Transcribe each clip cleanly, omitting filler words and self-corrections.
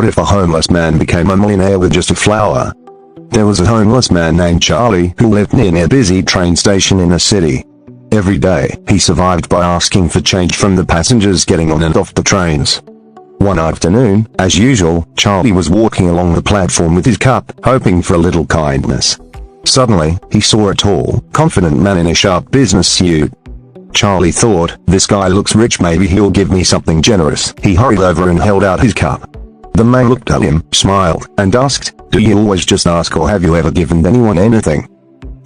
What if a homeless man became a millionaire with just a flower? There was a homeless man named Charlie who lived near a busy train station in a city. Every day, he survived by asking for change from the passengers getting on and off the trains. One afternoon, as usual, Charlie was walking along the platform with his cup, hoping for a little kindness. Suddenly, he saw a tall, confident man in a sharp business suit. Charlie thought, this guy looks rich, maybe he'll give me something generous. He hurried over and held out his cup. The man looked at him, smiled, and asked, do you always just ask, or have you ever given anyone anything?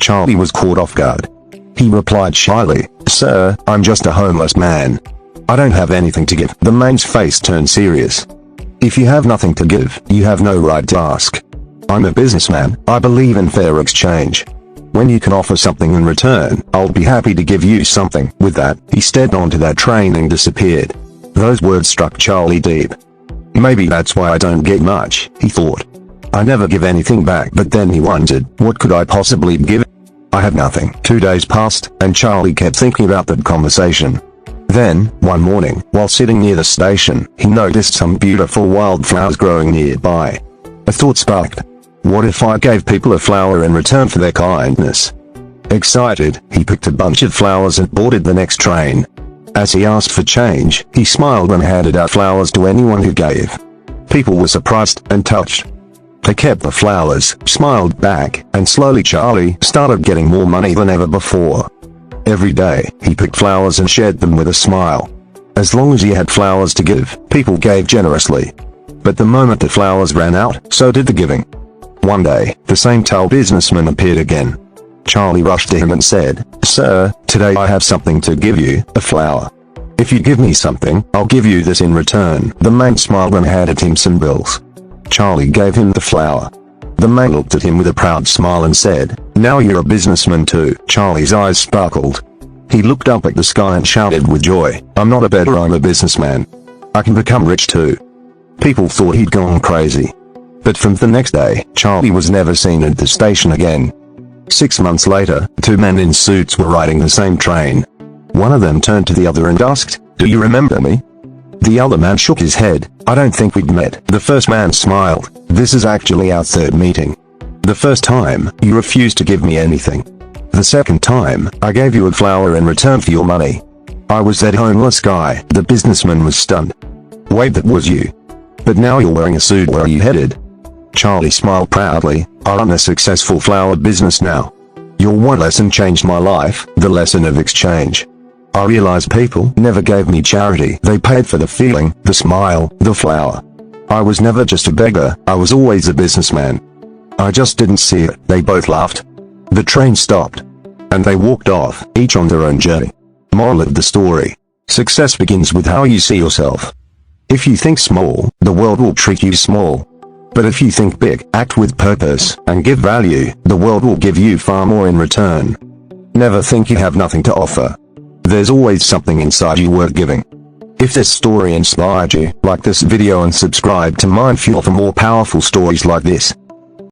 Charlie was caught off guard. He replied shyly, sir, I'm just a homeless man. I don't have anything to give. The man's face turned serious. If you have nothing to give, you have no right to ask. I'm a businessman, I believe in fair exchange. When you can offer something in return, I'll be happy to give you something. With that, he stepped onto that train and disappeared. Those words struck Charlie deep. Maybe that's why I don't get much, he thought. I never give anything back. But then he wondered, what could I possibly give? I have nothing. 2 days passed, and Charlie kept thinking about that conversation. Then, one morning, while sitting near the station, he noticed some beautiful wildflowers growing nearby. A thought sparked. What if I gave people a flower in return for their kindness? Excited, he picked a bunch of flowers and boarded the next train. As he asked for change, he smiled and handed out flowers to anyone who gave. People were surprised and touched. They kept the flowers, smiled back, and slowly Charlie started getting more money than ever before. Every day, he picked flowers and shared them with a smile. As long as he had flowers to give, people gave generously. But the moment the flowers ran out, so did the giving. One day, the same tall businessman appeared again. Charlie rushed to him and said, sir, today I have something to give you, a flower. If you give me something, I'll give you this in return. The man smiled and handed him some bills. Charlie gave him the flower. The man looked at him with a proud smile and said, now you're a businessman too. Charlie's eyes sparkled. He looked up at the sky and shouted with joy, I'm not a beggar, I'm a businessman. I can become rich too. People thought he'd gone crazy. But from the next day, Charlie was never seen at the station again. 6 months later, two men in suits were riding the same train. One of them turned to the other and asked, do you remember me? The other man shook his head, I don't think we'd met. The first man smiled, this is actually our third meeting. The first time, you refused to give me anything. The second time, I gave you a flower in return for your money. I was that homeless guy. The businessman was stunned. Wait, that was you? But now you're wearing a suit, where are you headed? Charlie smiled proudly, I run a successful flower business now. Your one lesson changed my life, the lesson of exchange. I realized people never gave me charity, they paid for the feeling, the smile, the flower. I was never just a beggar, I was always a businessman. I just didn't see it. They both laughed. The train stopped. And they walked off, each on their own journey. Moral of the story. Success begins with how you see yourself. If you think small, the world will treat you small. But if you think big, act with purpose, and give value, the world will give you far more in return. Never think you have nothing to offer. There's always something inside you worth giving. If this story inspired you, like this video and subscribe to Mind Fuel for more powerful stories like this.